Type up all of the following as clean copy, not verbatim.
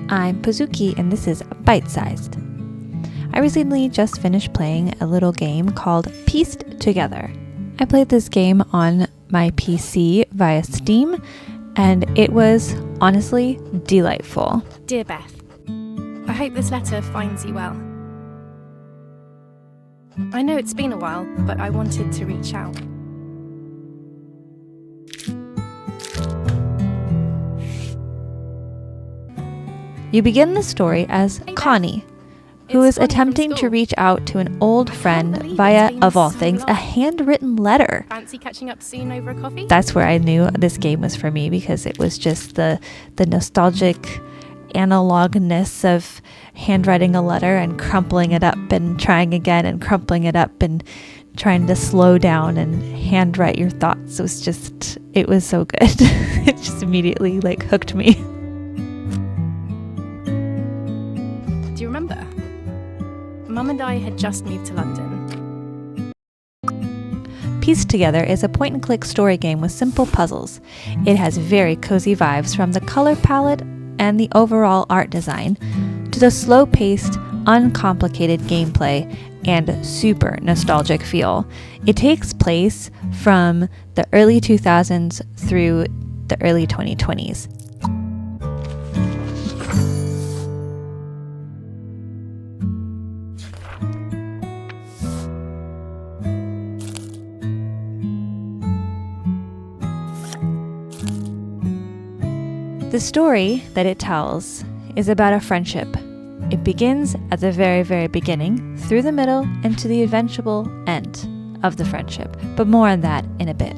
I'm Pazuki, and this is Bite Sized. I recently just finished playing a little game called Pieced Together. I played this game on my PC via Steam, and it was honestly delightful. Dear Beth, I hope this letter finds you well. I know it's been a while, but I wanted to reach out. You begin the story as Connie, who is attempting to reach out to an old friend via, of all things, a handwritten letter. Fancy catching up soon over a coffee? That's where I knew this game was for me, because it was just the nostalgic analogness of handwriting a letter and crumpling it up and trying again and crumpling it up and trying to slow down and handwrite your thoughts. It was so good. It just immediately hooked me. Do you remember? Mum and I had just moved to London. Pieced Together is a point-and-click story game with simple puzzles. It has very cozy vibes, from the color palette and the overall art design to the slow-paced, uncomplicated gameplay and super nostalgic feel. It takes place from the early 2000s through the early 2020s. The story that it tells is about a friendship. It begins at the very, very beginning, through the middle, and to the eventual end of the friendship. But more on that in a bit.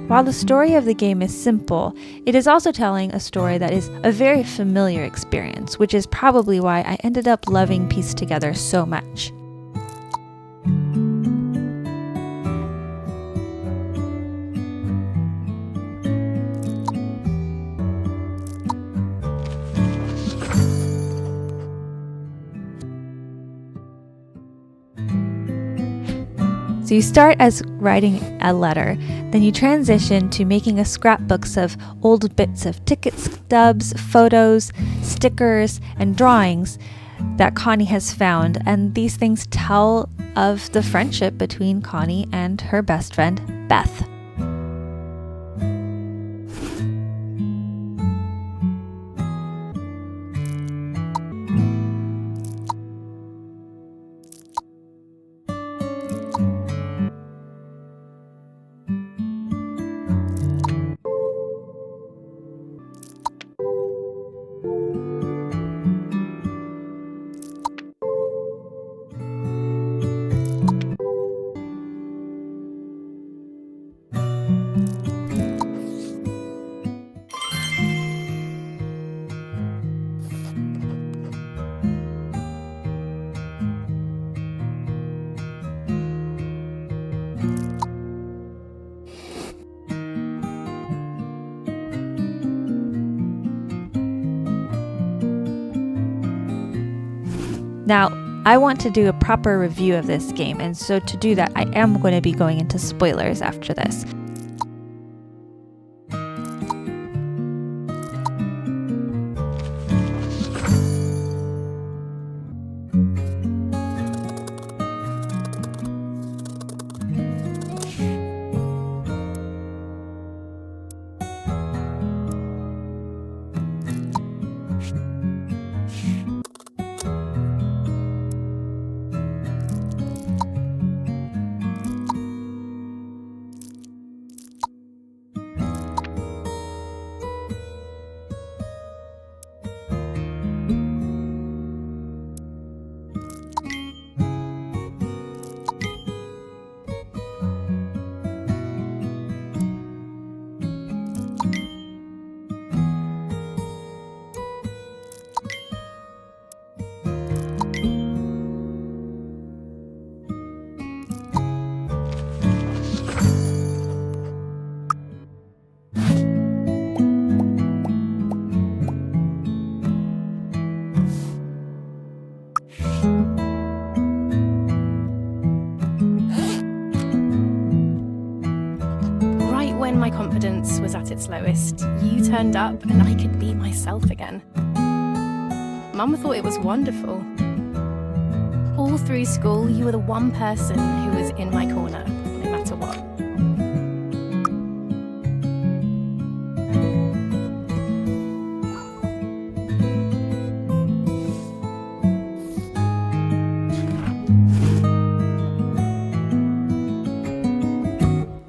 While the story of the game is simple, it is also telling a story that is a very familiar experience, which is probably why I ended up loving Pieced Together so much. So you start as writing a letter, then you transition to making a scrapbooks of old bits of ticket stubs, photos, stickers, and drawings that Connie has found, and these things tell of the friendship between Connie and her best friend, Beth. Now, I want to do a proper review of this game, and so to do that, I am going to be going into spoilers after this. confidence was at its lowest, you turned up and I could be myself again. Mum thought it was wonderful. All through school, you were the one person who was in my corner, no matter what.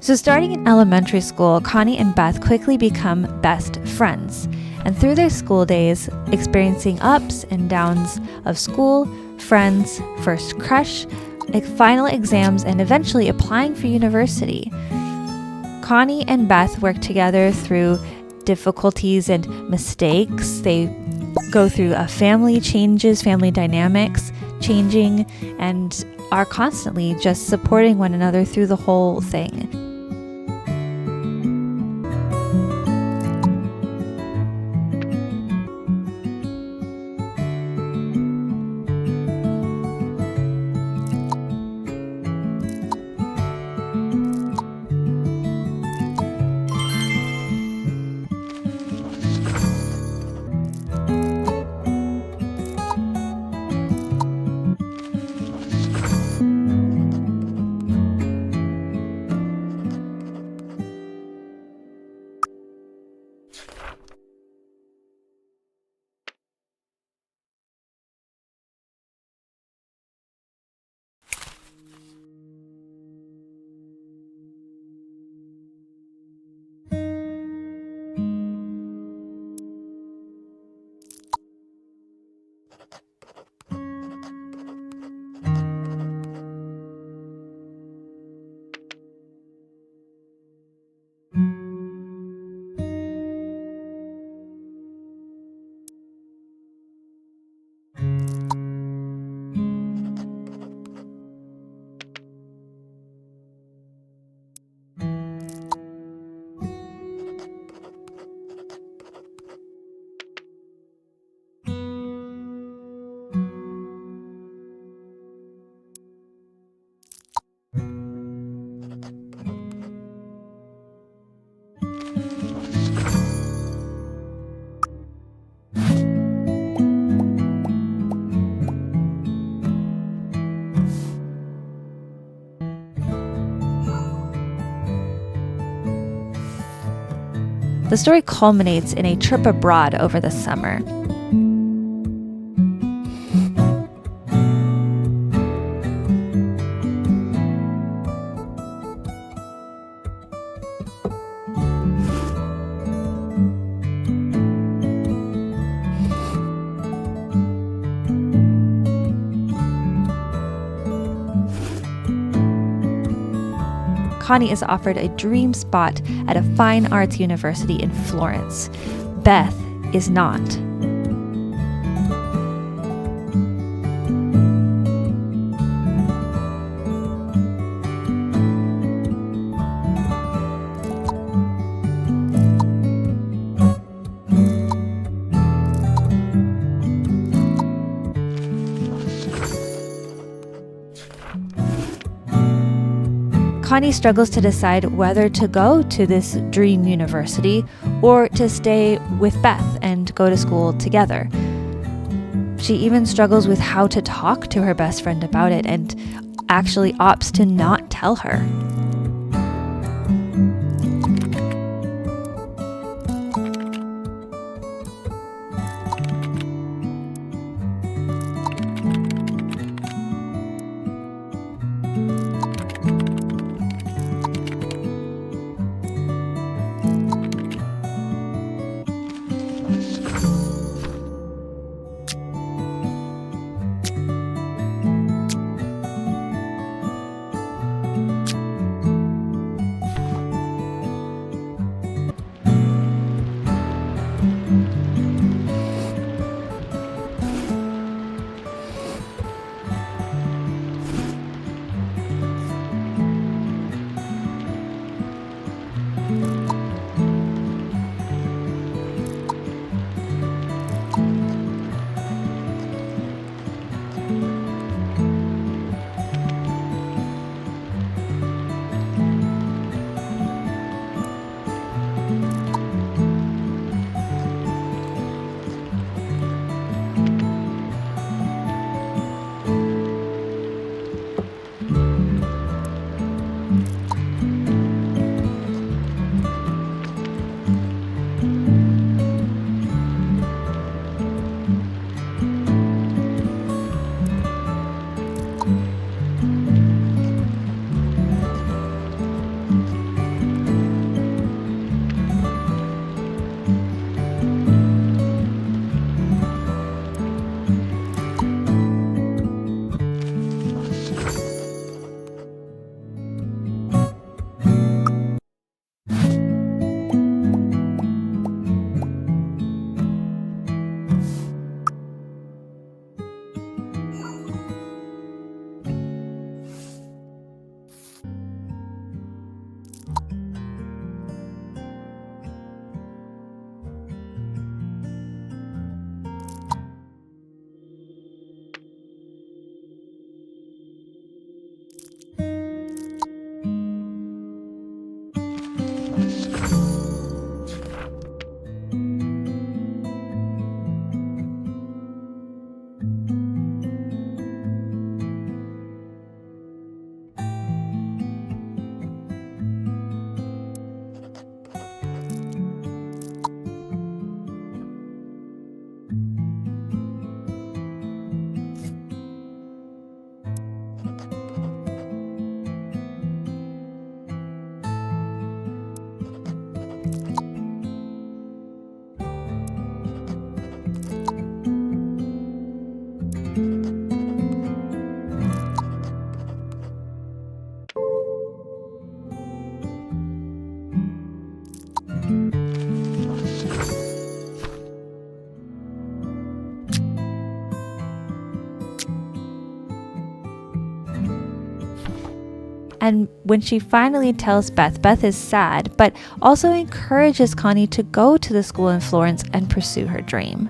So starting in elementary school, Connie and Beth quickly become best friends. And through their school days, experiencing ups and downs of school, friends, first crush, final exams, and eventually applying for university, Connie and Beth work together through difficulties and mistakes. They go through family changes, family dynamics changing, and are constantly just supporting one another through the whole thing. The story culminates in a trip abroad over the summer. Connie is offered a dream spot at a fine arts university in Florence. Beth is not. Connie struggles to decide whether to go to this dream university or to stay with Beth and go to school together. She even struggles with how to talk to her best friend about it and actually opts to not tell her. And when she finally tells Beth, Beth is sad, but also encourages Connie to go to the school in Florence and pursue her dream.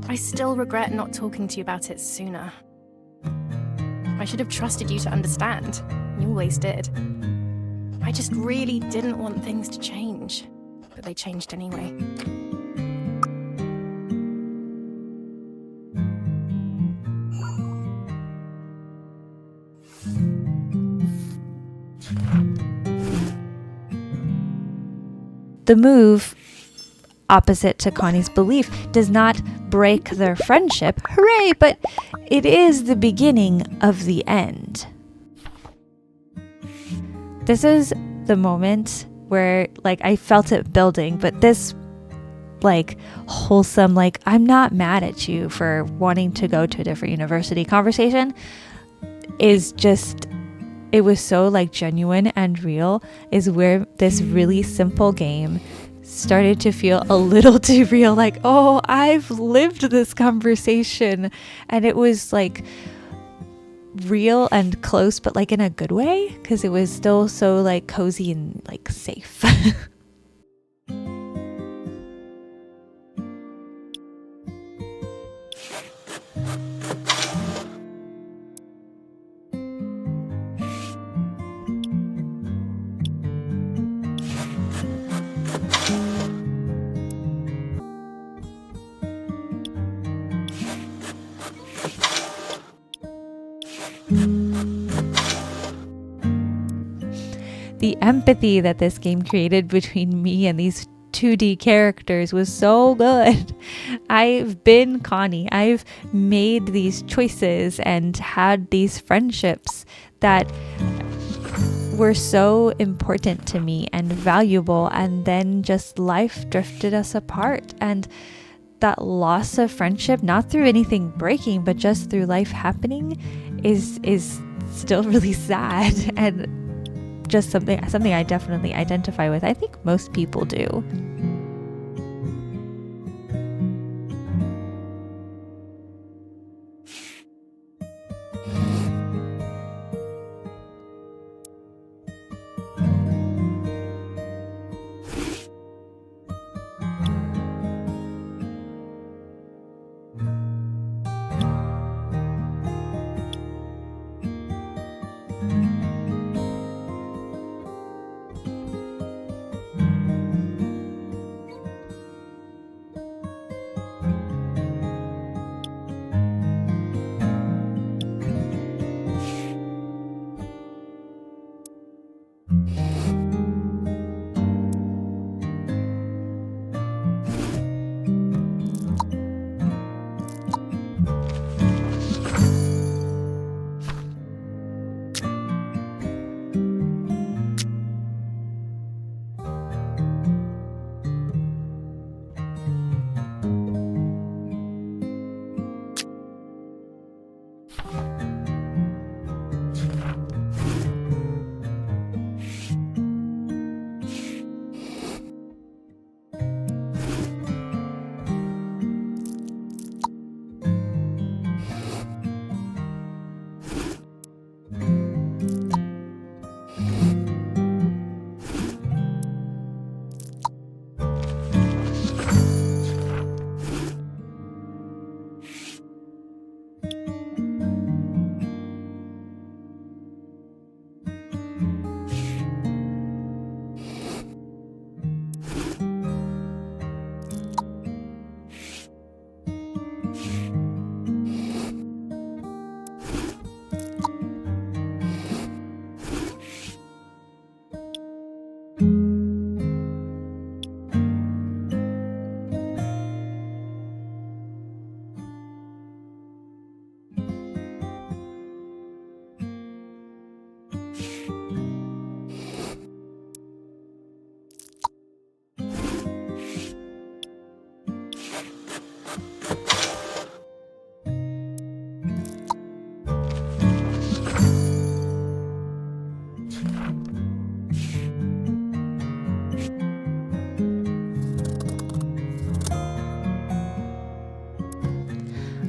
I still regret not talking to you about it sooner. I should have trusted you to understand. You always did. I just really didn't want things to change, but they changed anyway. The move, opposite to Connie's belief, does not break their friendship. Hooray! But it is the beginning of the end. This is the moment where, I felt it building, but this, wholesome, I'm not mad at you for wanting to go to a different university conversation is just, it was so, genuine and real, is where this really simple game started to feel a little too real, oh, I've lived this conversation. And it was real and close, but in a good way, because it was still so cozy and safe. The empathy that this game created between me and these 2D characters was so good. I've been Connie. I've made these choices and had these friendships that were so important to me and valuable, and then just life drifted us apart. And that loss of friendship, not through anything breaking, but just through life happening, is still really sad, and just something I definitely identify with. I think most people do.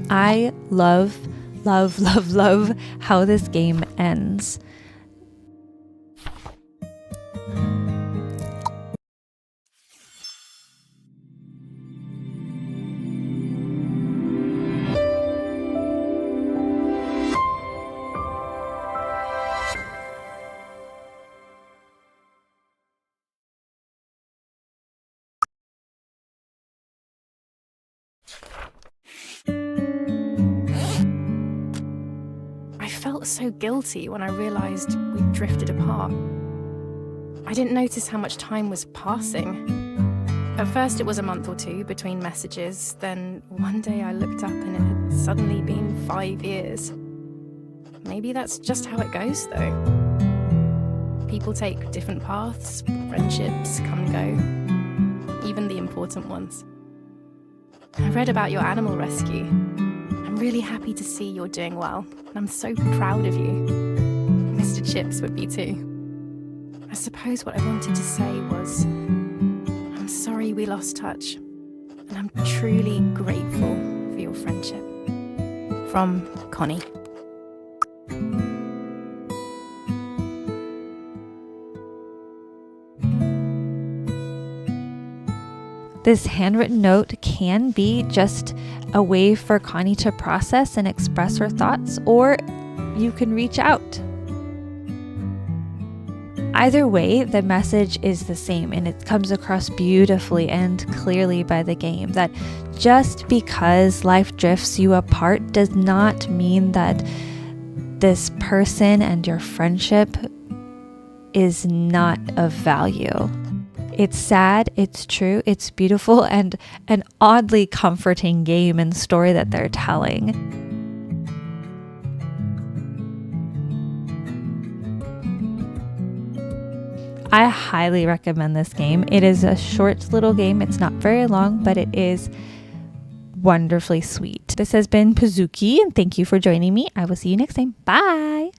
I love, love, love, love how this game ends. I felt so guilty when I realised we'd drifted apart. I didn't notice how much time was passing. At first it was a month or two between messages, then one day I looked up and it had suddenly been 5 years. Maybe that's just how it goes, though. People take different paths, friendships come and go, even the important ones. I read about your animal rescue. I'm really happy to see you're doing well, and I'm so proud of you. Mr. Chips would be too. I suppose what I wanted to say was, I'm sorry we lost touch, and I'm truly grateful for your friendship. From Connie. This handwritten note can be just a way for Connie to process and express her thoughts, or you can reach out. Either way, the message is the same, and it comes across beautifully and clearly by the game that just because life drifts you apart does not mean that this person and your friendship is not of value. It's sad, it's true, it's beautiful, and an oddly comforting game and story that they're telling. I highly recommend this game. It is a short little game. It's not very long, but it is wonderfully sweet. This has been Pazuki, and thank you for joining me. I will see you next time. Bye!